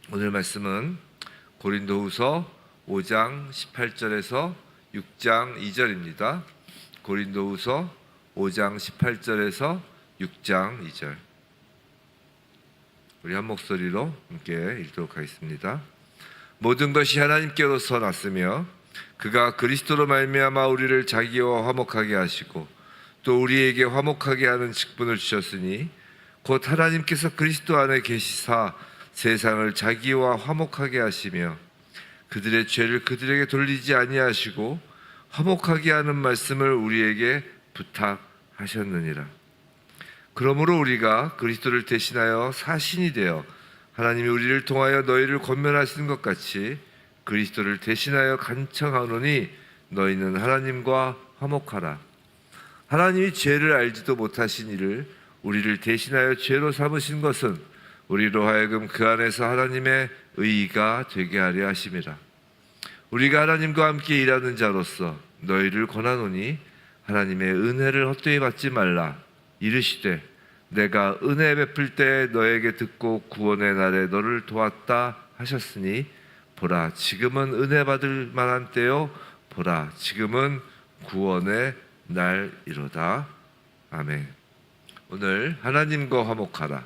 오늘 말씀은 고린도후서 5장 18절에서 6장 2절입니다. 고린도후서 5장 18절에서 6장 2절. 우리 한 목소리로 함께 읽도록 하겠습니다. 모든 것이 하나님께로서 났으며 그가 그리스도로 말미암아 우리를 자기와 화목하게 하시고 또 우리에게 화목하게 하는 직분을 주셨으니 곧 하나님께서 그리스도 안에 계시사 세상을 자기와 화목하게 하시며 그들의 죄를 그들에게 돌리지 아니하시고 화목하게 하는 말씀을 우리에게 부탁하셨느니라. 그러므로 우리가 그리스도를 대신하여 사신이 되어 하나님이 우리를 통하여 너희를 권면하시는 것 같이 그리스도를 대신하여 간청하노니 너희는 하나님과 화목하라. 하나님이 죄를 알지도 못하신 이를 우리를 대신하여 죄로 삼으신 것은 우리로 하여금 그 안에서 하나님의 의의가 되게 하려 하심이라. 우리가 하나님과 함께 일하는 자로서 너희를 권하노니 하나님의 은혜를 헛되이 받지 말라. 이르시되 내가 은혜 베풀 때 너에게 듣고 구원의 날에 너를 도왔다 하셨으니 보라 지금은 은혜 받을 만한 때요 보라 지금은 구원의 날이로다. 아멘. 오늘 하나님과 화목하라,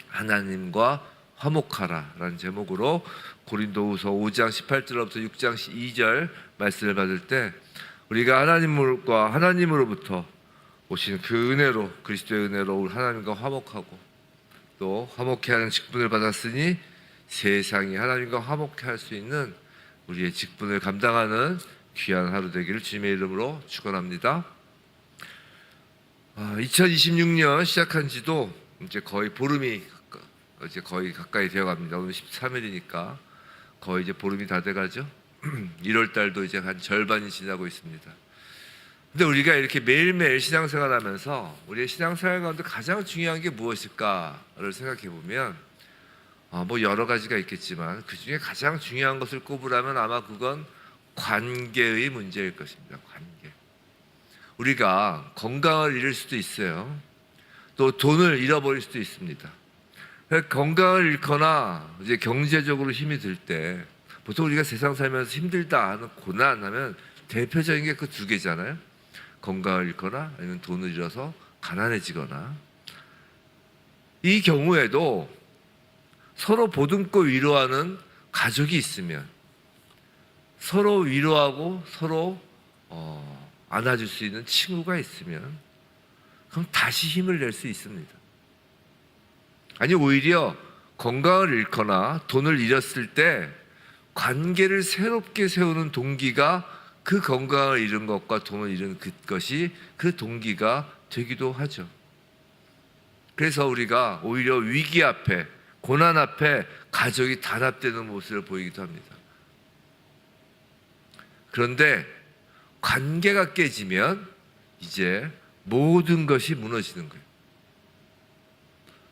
하나님과 화목하라 라는 제목으로 고린도후서 5장 18절부터 6장 2절 말씀을 받을 때 우리가 하나님으로부터 오신 그 은혜로, 그리스도의 은혜로 하나님과 화목하고 또 화목케 하는 직분을 받았으니 세상이 하나님과 화목케 할 수 있는 우리의 직분을 감당하는 귀한 하루 되기를 주님의 이름으로 축원합니다. 2026년 시작한 지도 이제 거의 보름이 이제 거의 가까이 되어갑니다. 오늘 13일이니까 거의 이제 보름이 다 돼가죠. 1월 달도 이제 한 절반이 지나고 있습니다. 근데 우리가 이렇게 매일매일 신앙생활하면서 우리의 신앙생활 가운데 가장 중요한 게 무엇일까를 생각해 보면 뭐 여러 가지가 있겠지만 그 중에 가장 중요한 것을 꼽으라면 아마 그건 관계의 문제일 것입니다. 관계. 우리가 건강을 잃을 수도 있어요. 또 돈을 잃어버릴 수도 있습니다. 건강을 잃거나 이제 경제적으로 힘이 들 때 보통 우리가 세상 살면서 힘들다 하는 고난하면 대표적인 게 그 두 개잖아요. 건강을 잃거나 아니면 돈을 잃어서 가난해지거나. 이 경우에도 서로 보듬고 위로하는 가족이 있으면 서로 위로하고 서로 안아줄 수 있는 친구가 있으면 그럼 다시 힘을 낼 수 있습니다. 아니 오히려 건강을 잃거나 돈을 잃었을 때 관계를 새롭게 세우는 동기가 그 건강을 잃은 것과 돈을 잃은 그것이 그 동기가 되기도 하죠. 그래서 우리가 오히려 위기 앞에 고난 앞에 가족이 단합되는 모습을 보이기도 합니다. 그런데 관계가 깨지면 이제 모든 것이 무너지는 거예요.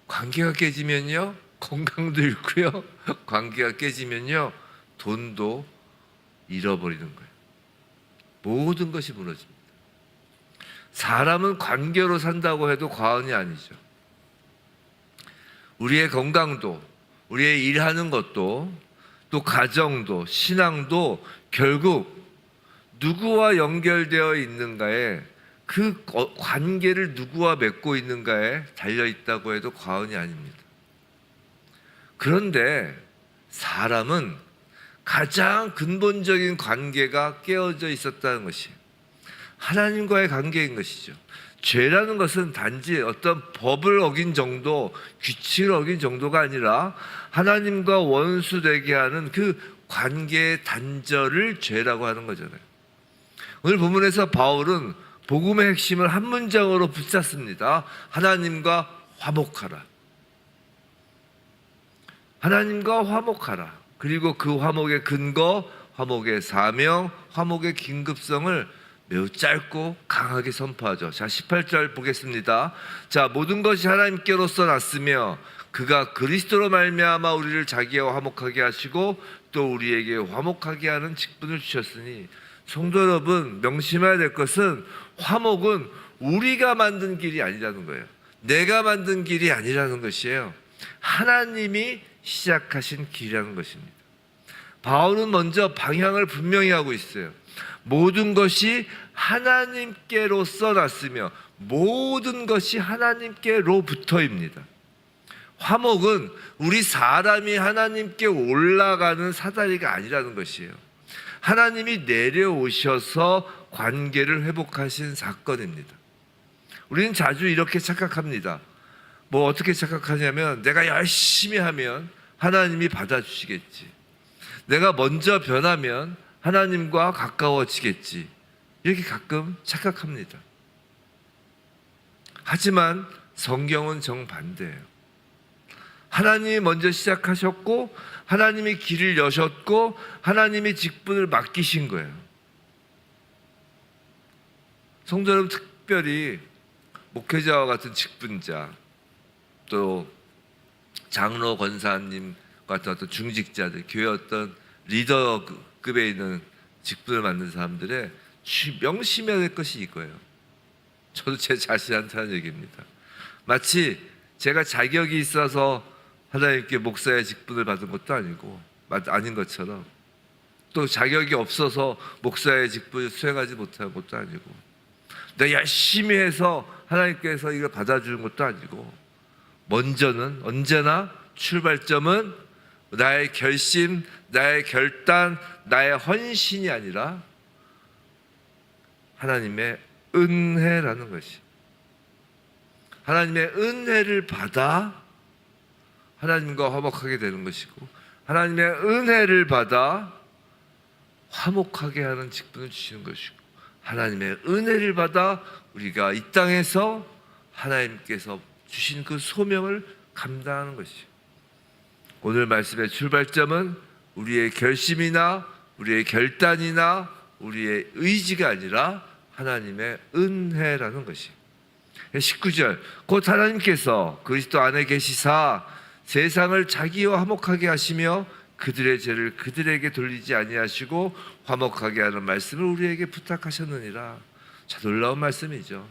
관계가 깨지면요 건강도 잃고요 관계가 깨지면요 돈도 잃어버리는 거예요. 모든 것이 무너집니다. 사람은 관계로 산다고 해도 과언이 아니죠. 우리의 건강도 우리의 일하는 것도 또 가정도 신앙도 결국 누구와 연결되어 있는가에 그 관계를 누구와 맺고 있는가에 달려있다고 해도 과언이 아닙니다. 그런데 사람은 가장 근본적인 관계가 깨어져 있었다는 것이 하나님과의 관계인 것이죠. 죄라는 것은 단지 어떤 법을 어긴 정도, 규칙을 어긴 정도가 아니라 하나님과 원수되게 하는 그 관계의 단절을 죄라고 하는 거잖아요. 오늘 본문에서 바울은 복음의 핵심을 한 문장으로 붙잡습니다. 하나님과 화목하라. 하나님과 화목하라. 그리고 그 화목의 근거, 화목의 사명, 화목의 긴급성을 매우 짧고 강하게 선포하죠. 자, 18절 보겠습니다. 자, 모든 것이 하나님께로서 났으며 그가 그리스도로 말미암아 우리를 자기와 화목하게 하시고 또 우리에게 화목하게 하는 직분을 주셨으니, 성도 여러분, 명심해야 될 것은 화목은 우리가 만든 길이 아니라는 거예요. 내가 만든 길이 아니라는 것이에요. 하나님이 시작하신 길이라는 것입니다. 바울은 먼저 방향을 분명히 하고 있어요. 모든 것이 하나님께로서 났으며 모든 것이 하나님께로부터입니다. 화목은 우리 사람이 하나님께 올라가는 사다리가 아니라는 것이에요. 하나님이 내려오셔서 관계를 회복하신 사건입니다. 우리는 자주 이렇게 착각합니다. 뭐 어떻게 착각하냐면 내가 열심히 하면 하나님이 받아주시겠지. 내가 먼저 변하면 하나님과 가까워지겠지. 이렇게 가끔 착각합니다. 하지만 성경은 정반대예요. 하나님이 먼저 시작하셨고 하나님이 길을 여셨고 하나님이 직분을 맡기신 거예요. 성도 여러분, 특별히 목회자와 같은 직분자, 또 장로 권사님 같은 어떤 중직자들, 교회 어떤 리더급에 있는 직분을 맡는 사람들의 명심해야 될 것이 이거예요. 저도 제 자신한테 하는 얘기입니다. 마치 제가 자격이 있어서 하나님께 목사의 직분을 받은 것도 아닌 것처럼, 또 자격이 없어서 목사의 직분을 수행하지 못한 것도 아니고, 내가 열심히 해서 하나님께서 이걸 받아주는 것도 아니고, 먼저는 언제나 출발점은 나의 결심, 나의 결단, 나의 헌신이 아니라 하나님의 은혜라는 것이, 하나님의 은혜를 받아 하나님과 화목하게 되는 것이고, 하나님의 은혜를 받아 화목하게 하는 직분을 주시는 것이고, 하나님의 은혜를 받아 우리가 이 땅에서 하나님께서 주신 그 소명을 감당하는 것이죠. 오늘 말씀의 출발점은 우리의 결심이나 우리의 결단이나 우리의 의지가 아니라 하나님의 은혜라는 것이에요. 19절, 곧 하나님께서 그리스도 안에 계시사 세상을 자기와 화목하게 하시며 그들의 죄를 그들에게 돌리지 아니하시고 화목하게 하는 말씀을 우리에게 부탁하셨느니라. 자, 놀라운 말씀이죠.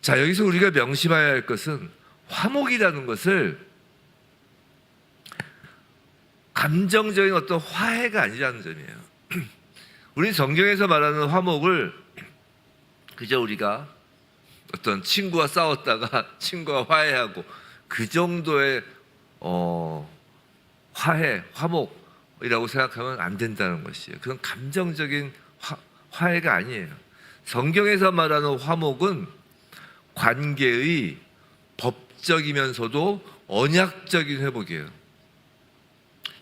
자, 여기서 우리가 명심해야 할 것은 화목이라는 것을 감정적인 어떤 화해가 아니라는 점이에요. 우리 성경에서 말하는 화목을 그저 우리가 어떤 친구와 싸웠다가 친구와 화해하고 그 정도의 화해, 화목이라고 생각하면 안 된다는 것이에요. 그건 감정적인 화해가 아니에요. 성경에서 말하는 화목은 관계의 법적이면서도 언약적인 회복이에요.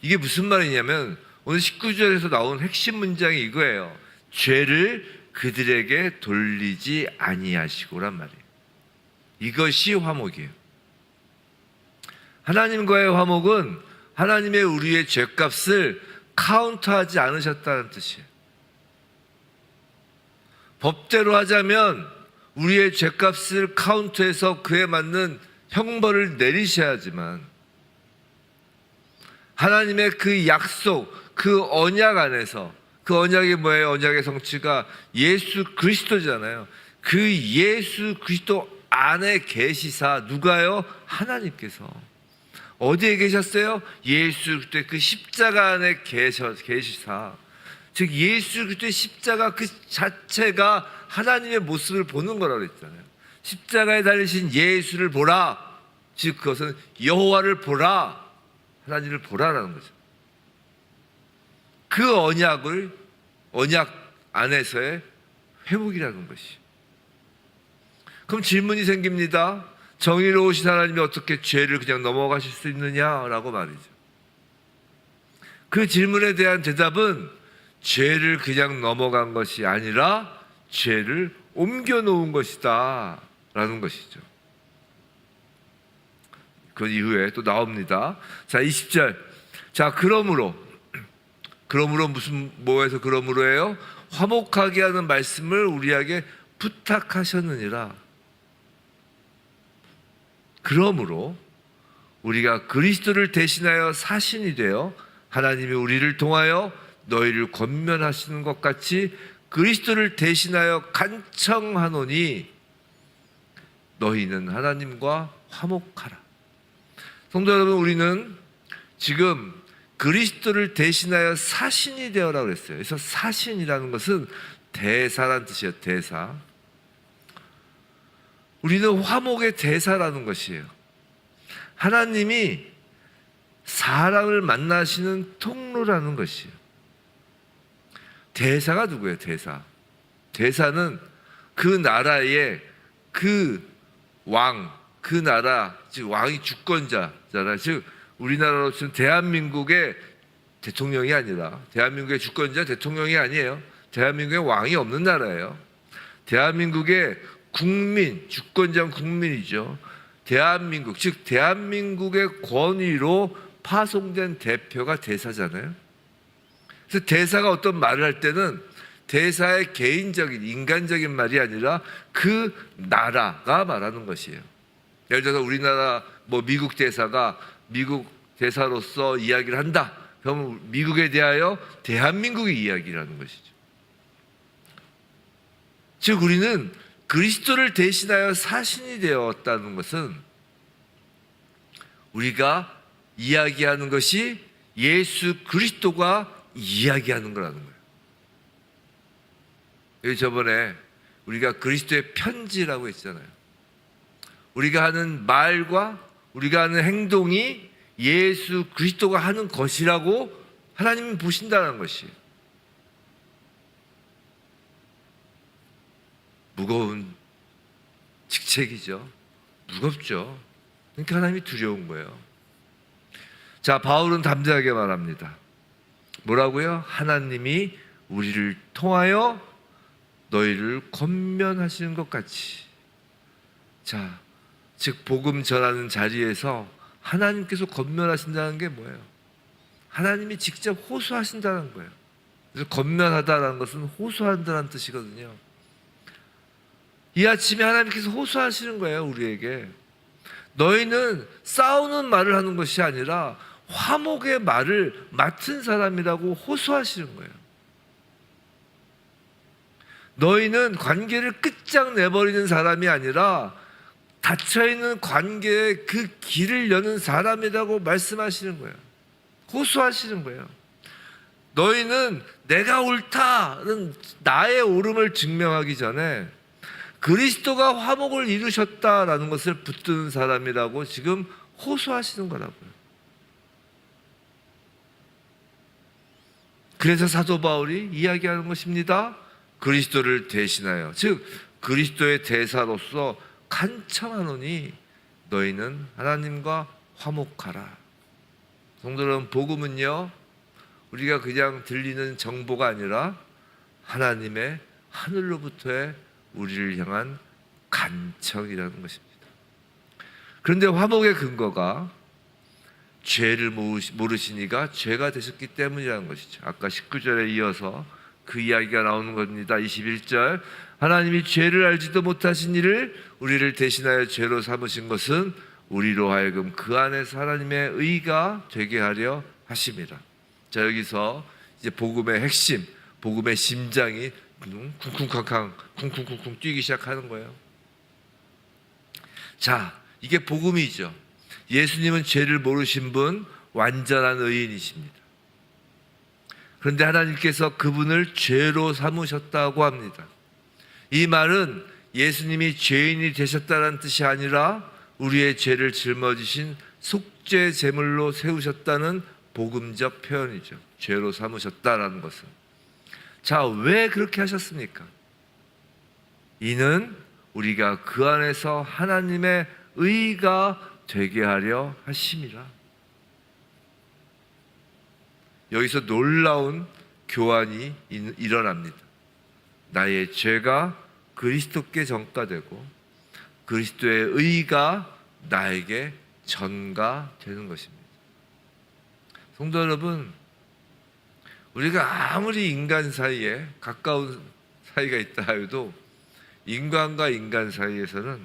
이게 무슨 말이냐면 오늘 19절에서 나온 핵심 문장이 이거예요. 죄를 그들에게 돌리지 아니하시고란 말이에요. 이것이 화목이에요. 하나님과의 화목은 하나님의 우리의 죄값을 카운트하지 않으셨다는 뜻이에요. 법대로 하자면 우리의 죄값을 카운트해서 그에 맞는 형벌을 내리셔야지만 하나님의 그 약속, 그 언약 안에서, 그 언약이 뭐예요? 언약의 성취가 예수 그리스도잖아요. 그 예수 그리스도 안에 계시사, 누가요? 하나님께서. 어디에 계셨어요? 예수 그리스도의 그 십자가 안에 계시사. 즉 예수 그리스도의 십자가 그 자체가 하나님의 모습을 보는 거라고 했잖아요. 십자가에 달리신 예수를 보라. 즉 그것은 여호와를 보라. 하나님을 보라라는 거죠. 그 언약 안에서의 회복이라는 것이. 그럼 질문이 생깁니다. 정의로우신 하나님이 어떻게 죄를 그냥 넘어가실 수 있느냐라고 말이죠. 그 질문에 대한 대답은 죄를 그냥 넘어간 것이 아니라 죄를 옮겨놓은 것이다 라는 것이죠. 그 이후에 또 나옵니다. 자, 20절. 자, 그러므로 무슨 뭐에서 그러므로예요? 화목하게 하는 말씀을 우리에게 부탁하셨느니라. 그러므로 우리가 그리스도를 대신하여 사신이 되어 하나님이 우리를 통하여 너희를 권면하시는 것 같이 그리스도를 대신하여 간청하노니 너희는 하나님과 화목하라. 성도 여러분, 우리는 지금 그리스도를 대신하여 사신이 되어라고 그랬어요. 그래서 사신이라는 것은 대사라는 뜻이에요. 대사. 우리는 화목의 대사라는 것이에요. 하나님이 사람을 만나시는 통로라는 것이에요. 대사가 누구예요? 대사. 대사는 그 나라의 그 왕, 그 나라, 즉 왕이 주권자잖아요. 즉 우리나라로 치면 대한민국의 대통령이 아니라, 대한민국의 주권자 대통령이 아니에요. 대한민국에 왕이 없는 나라예요. 대한민국의 국민, 주권자는 국민이죠. 대한민국, 즉 대한민국의 권위로 파송된 대표가 대사잖아요. 그래서 대사가 어떤 말을 할 때는 대사의 개인적인, 인간적인 말이 아니라 그 나라가 말하는 것이에요. 예를 들어서 우리나라 미국 대사가 미국 대사로서 이야기를 한다. 그러면 미국에 대하여 대한민국의 이야기라는 것이죠. 즉 우리는 그리스도를 대신하여 사신이 되었다는 것은 우리가 이야기하는 것이 예수 그리스도가 이야기하는 거라는 거예요. 여기 저번에 우리가 그리스도의 편지라고 했잖아요. 우리가 하는 말과 우리가 하는 행동이 예수 그리스도가 하는 것이라고 하나님이 보신다는 것이에요. 무거운 직책이죠. 무겁죠. 그러니까 하나님이 두려운 거예요. 자, 바울은 담대하게 말합니다. 뭐라고요? 하나님이 우리를 통하여 너희를 권면하시는 것 같이. 자, 즉 복음 전하는 자리에서 하나님께서 권면하신다는 게 뭐예요? 하나님이 직접 호소하신다는 거예요. 그래서 권면하다라는 것은 호소한다는 뜻이거든요. 이 아침에 하나님께서 호소하시는 거예요, 우리에게. 너희는 싸우는 말을 하는 것이 아니라 화목의 말을 맡은 사람이라고 호소하시는 거예요. 너희는 관계를 끝장내버리는 사람이 아니라 닫혀있는 관계의 그 길을 여는 사람이라고 말씀하시는 거예요. 호소하시는 거예요. 너희는 내가 옳다는 나의 옳음을 증명하기 전에 그리스도가 화목을 이루셨다라는 것을 붙드는 사람이라고 지금 호소하시는 거라고요. 그래서 사도 바울이 이야기하는 것입니다. 그리스도를 대신하여, 즉 그리스도의 대사로서 간청하노니 너희는 하나님과 화목하라. 성도 여러분, 복음은요 우리가 그냥 들리는 정보가 아니라 하나님의 하늘로부터의 우리를 향한 간청이라는 것입니다. 그런데 화목의 근거가 죄를 모르시니가 죄가 되셨기 때문이라는 것이죠. 아까 19절에 이어서 그 이야기가 나오는 겁니다. 21절, 하나님이 죄를 알지도 못하신 이를 우리를 대신하여 죄로 삼으신 것은 우리로 하여금 그 안에서 하나님의 의가 되게 하려 하심이라. 자, 여기서 이제 복음의 핵심, 복음의 심장이 쿵쿵쾅쾅 쿵쿵쿵쿵 뛰기 시작하는 거예요. 자, 이게 복음이죠. 예수님은 죄를 모르신 분, 완전한 의인이십니다. 그런데 하나님께서 그분을 죄로 삼으셨다고 합니다. 이 말은 예수님이 죄인이 되셨다는 뜻이 아니라 우리의 죄를 짊어지신 속죄 제물로 세우셨다는 복음적 표현이죠. 죄로 삼으셨다라는 것은. 자, 왜 그렇게 하셨습니까? 이는 우리가 그 안에서 하나님의 의가 되게 하려 하심이라. 여기서 놀라운 교환이 일어납니다. 나의 죄가 그리스도께 전가되고 그리스도의 의가 나에게 전가되는 것입니다. 성도 여러분, 우리가 아무리 인간 사이에 가까운 사이가 있다 해도 인간과 인간 사이에서는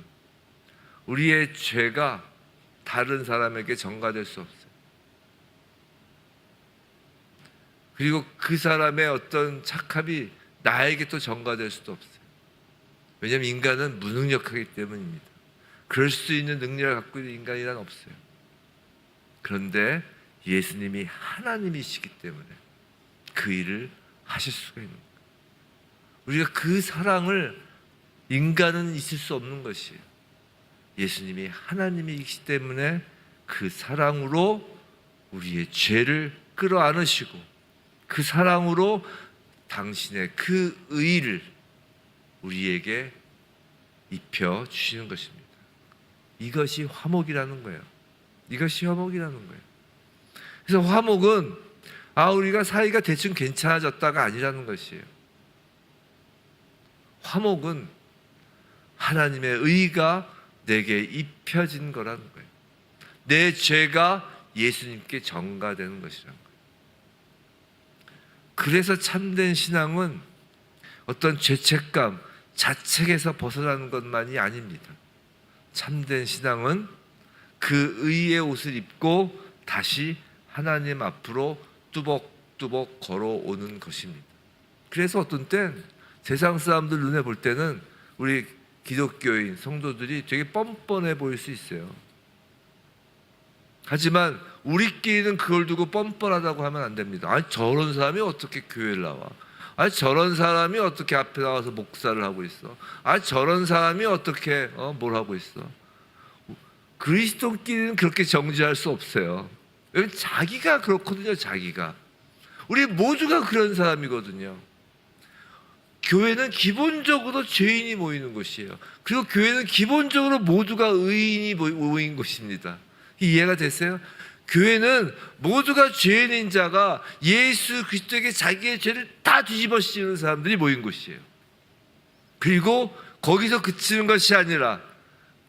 우리의 죄가 다른 사람에게 전가될 수 없어요. 그리고 그 사람의 어떤 착함이 나에게 또 전가될 수도 없어요. 왜냐하면 인간은 무능력하기 때문입니다. 그럴 수 있는 능력을 갖고 있는 인간이란 없어요. 그런데 예수님이 하나님이시기 때문에 그 일을 하실 수가 있는 거예요. 우리가 그 사랑을 인간은 있을 수 없는 것이에요. 예수님이 하나님이시기 때문에 그 사랑으로 우리의 죄를 끌어안으시고 그 사랑으로 당신의 그 의를 우리에게 입혀 주시는 것입니다. 이것이 화목이라는 거예요. 이것이 화목이라는 거예요. 그래서 화목은 우리가 사이가 대충 괜찮아졌다가 아니라는 것이에요. 화목은 하나님의 의가 내게 입혀진 거라는 거예요. 내 죄가 예수님께 전가되는 것이라는 거예요. 그래서 참된 신앙은 어떤 죄책감, 자책에서 벗어나는 것만이 아닙니다. 참된 신앙은 그 의의 옷을 입고 다시 하나님 앞으로 뚜벅뚜벅 걸어오는 것입니다. 그래서 어떤 땐 세상 사람들 눈에 볼 때는 우리 기독교인 성도들이 되게 뻔뻔해 보일 수 있어요. 하지만 우리끼리는 그걸 두고 뻔뻔하다고 하면 안 됩니다. 아니 저런 사람이 어떻게 교회를 나와? 아니 저런 사람이 어떻게 앞에 나와서 목사를 하고 있어? 아니 저런 사람이 어떻게 뭘 하고 있어? 그리스도끼리는 그렇게 정죄할 수 없어요. 왜냐면 자기가 그렇거든요. 자기가. 우리 모두가 그런 사람이거든요. 교회는 기본적으로 죄인이 모이는 곳이에요. 그리고 교회는 기본적으로 모두가 의인이 모인 곳입니다. 이해가 됐어요? 교회는 모두가 죄인인 자가 예수 그리스도에게 자기의 죄를 다 뒤집어 씌우는 사람들이 모인 곳이에요. 그리고 거기서 그치는 것이 아니라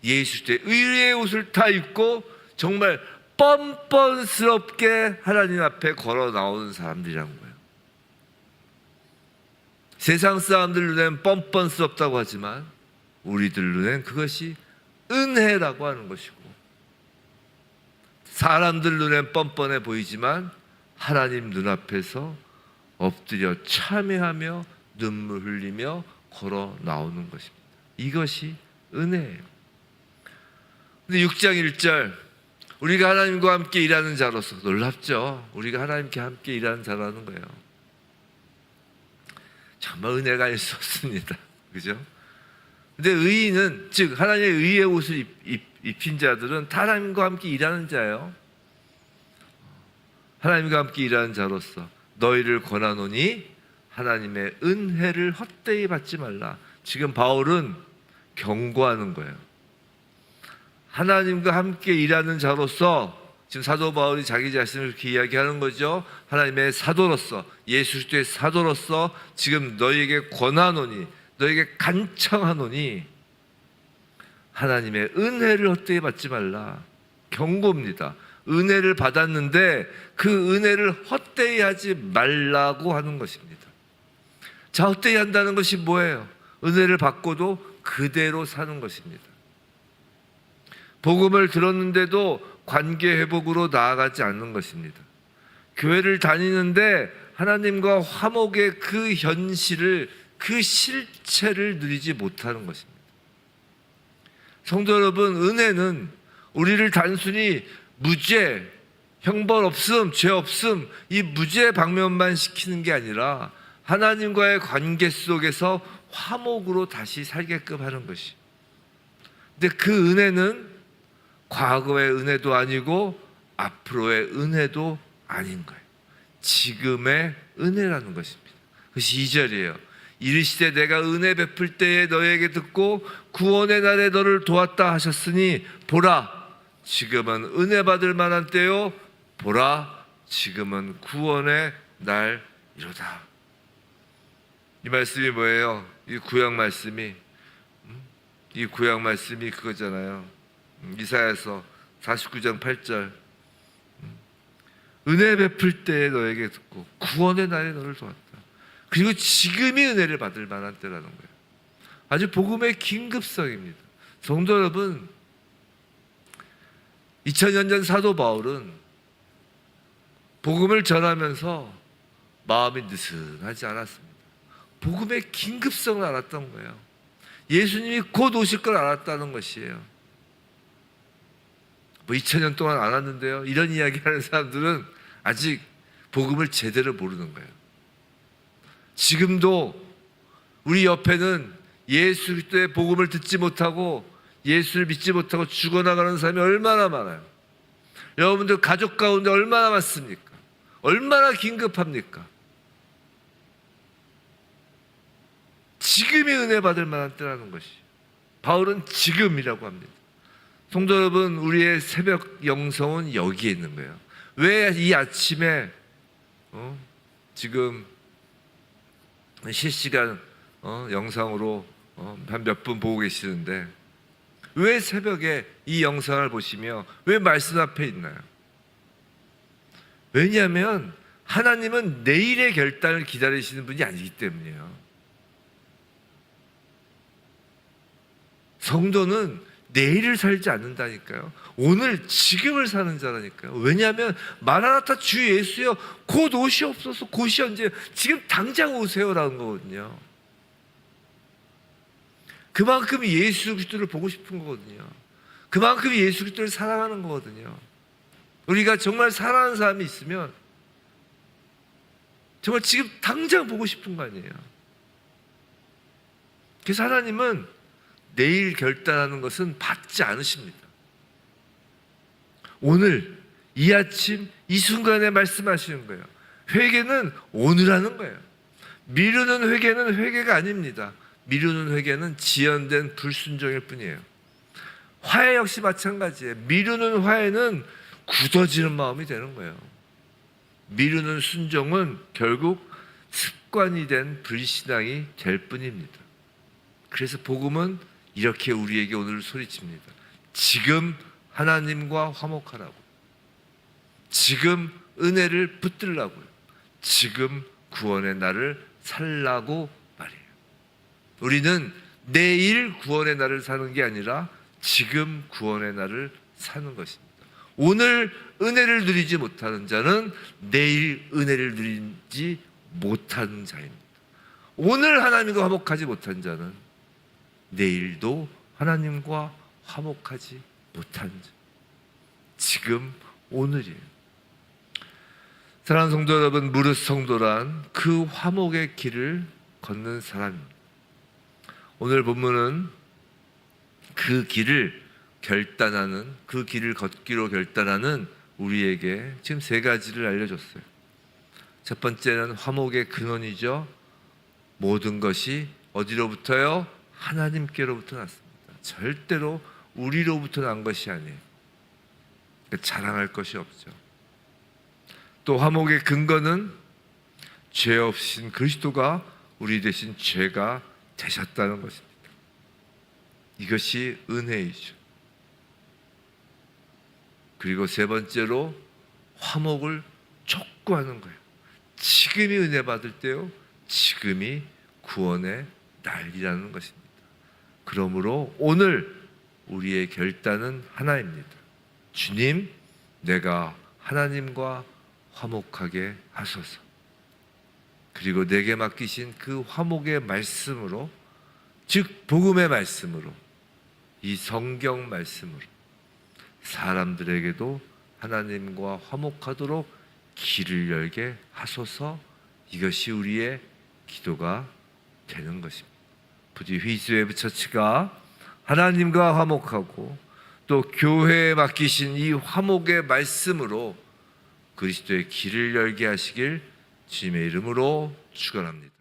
예수 때 의의 옷을 다 입고 정말 뻔뻔스럽게 하나님 앞에 걸어 나오는 사람들이라는 거예요. 세상 사람들 눈엔 뻔뻔스럽다고 하지만 우리들 눈엔 그것이 은혜라고 하는 것이고, 사람들 눈엔 뻔뻔해 보이지만 하나님 눈앞에서 엎드려 참회하며 눈물 흘리며 걸어 나오는 것입니다. 이것이 은혜예요. 근데 6장 1절, 우리가 하나님과 함께 일하는 자로서, 놀랍죠? 우리가 하나님께 함께 일하는 자라는 거예요. 정말 은혜가 아닐 수 없습니다. 그죠? 근데 의인은, 즉 하나님의 의의 옷을 입힌 자들은 다 하나님과 함께 일하는 자예요. 하나님과 함께 일하는 자로서 너희를 권하노니 하나님의 은혜를 헛되이 받지 말라. 지금 바울은 경고하는 거예요. 하나님과 함께 일하는 자로서, 지금 사도 바울이 자기 자신을 그렇게 이야기하는 거죠. 하나님의 사도로서, 예수 그리스도의 사도로서 지금 너희에게 권하노니, 너희에게 간청하노니 하나님의 은혜를 헛되이 받지 말라. 경고입니다. 은혜를 받았는데 그 은혜를 헛되이 하지 말라고 하는 것입니다. 자, 헛되이 한다는 것이 뭐예요? 은혜를 받고도 그대로 사는 것입니다. 복음을 들었는데도 관계 회복으로 나아가지 않는 것입니다. 교회를 다니는데 하나님과 화목의 그 현실을, 그 실체를 누리지 못하는 것입니다. 성도 여러분, 은혜는 우리를 단순히 무죄, 형벌 없음, 죄 없음, 이 무죄 방면만 시키는 게 아니라 하나님과의 관계 속에서 화목으로 다시 살게끔 하는 것이. 근데 그 은혜는 과거의 은혜도 아니고 앞으로의 은혜도 아닌 거예요. 지금의 은혜라는 것입니다. 그것이 2절이에요. 이르시되 내가 은혜 베풀 때에 너에게 듣고 구원의 날에 너를 도왔다 하셨으니 보라 지금은 은혜 받을 만한 때요, 보라 지금은 구원의 날이로다. 이 말씀이 뭐예요? 이 구약 말씀이 그거잖아요. 이사야서 49장 8절, 은혜 베풀 때에 너에게 듣고 구원의 날에 너를 도왔다. 그리고 지금이 은혜를 받을 만한 때라는 거예요. 아주 복음의 긴급성입니다. 성도 여러분, 2000년 전 사도 바울은 복음을 전하면서 마음이 느슨하지 않았습니다. 복음의 긴급성을 알았던 거예요. 예수님이 곧 오실 걸 알았다는 것이에요. 뭐 2000년 동안 안 왔는데요. 이런 이야기하는 사람들은 아직 복음을 제대로 모르는 거예요. 지금도 우리 옆에는 예수 그리스도의 복음을 듣지 못하고 예수를 믿지 못하고 죽어나가는 사람이 얼마나 많아요. 여러분들 가족 가운데 얼마나 많습니까? 얼마나 긴급합니까? 지금이 은혜 받을 만한 때라는 것이, 바울은 지금이라고 합니다. 성도 여러분, 우리의 새벽 영성은 여기에 있는 거예요. 왜 이 아침에 지금 실시간 영상으로 한 몇 분 보고 계시는데 왜 새벽에 이 영상을 보시며 왜 말씀 앞에 있나요? 왜냐하면 하나님은 내일의 결단을 기다리시는 분이 아니기 때문이에요. 성도는 내일을 살지 않는다니까요. 오늘 지금을 사는 자라니까요. 왜냐하면 마라나타 주 예수여 곧 오시옵소서. 곧이 언제? 지금 당장 오세요라는 거거든요. 그만큼 예수 그리스도를 보고 싶은 거거든요. 그만큼 예수 그리스도를 사랑하는 거거든요. 우리가 정말 사랑하는 사람이 있으면 정말 지금 당장 보고 싶은 거 아니에요. 그래서 하나님은 내일 결단하는 것은 받지 않으십니다. 오늘 이 아침 이 순간에 말씀하시는 거예요. 회개는 오늘 하는 거예요. 미루는 회개는 회개가 아닙니다. 미루는 회개는 지연된 불순종일 뿐이에요. 화해 역시 마찬가지예요. 미루는 화해는 굳어지는 마음이 되는 거예요. 미루는 순종은 결국 습관이 된 불신앙이 될 뿐입니다. 그래서 복음은 이렇게 우리에게 오늘 소리칩니다. 지금 하나님과 화목하라고, 지금 은혜를 붙들라고요, 지금 구원의 날을 살라고 말이에요. 우리는 내일 구원의 날을 사는 게 아니라 지금 구원의 날을 사는 것입니다. 오늘 은혜를 누리지 못하는 자는 내일 은혜를 누리지 못하는 자입니다. 오늘 하나님과 화목하지 못한 자는 내일도 하나님과 화목하지 못한 자. 지금 오늘이에요. 사랑하는 성도 여러분, 무릇 성도란 그 화목의 길을 걷는 사람입니다. 오늘 본문은 그 길을 결단하는, 그 길을 걷기로 결단하는 우리에게 지금 세 가지를 알려줬어요. 첫 번째는 화목의 근원이죠. 모든 것이 어디로부터요? 하나님께로부터 났습니다. 절대로 우리로부터 난 것이 아니에요. 자랑할 것이 없죠. 또 화목의 근거는 죄 없으신 그리스도가 우리 대신 죄가 되셨다는 것입니다. 이것이 은혜이죠. 그리고 세 번째로 화목을 촉구하는 거예요. 지금이 은혜 받을 때요, 지금이 구원의 날이라는 것입니다. 그러므로 오늘 우리의 결단은 하나입니다. 주님, 내가 하나님과 화목하게 하소서. 그리고 내게 맡기신 그 화목의 말씀으로, 즉 복음의 말씀으로, 이 성경 말씀으로 사람들에게도 하나님과 화목하도록 길을 열게 하소서. 이것이 우리의 기도가 되는 것입니다. 부디 휘즈웨브 처치가 하나님과 화목하고 또 교회에 맡기신 이 화목의 말씀으로 그리스도의 길을 열게 하시길 주님의 이름으로 축원합니다.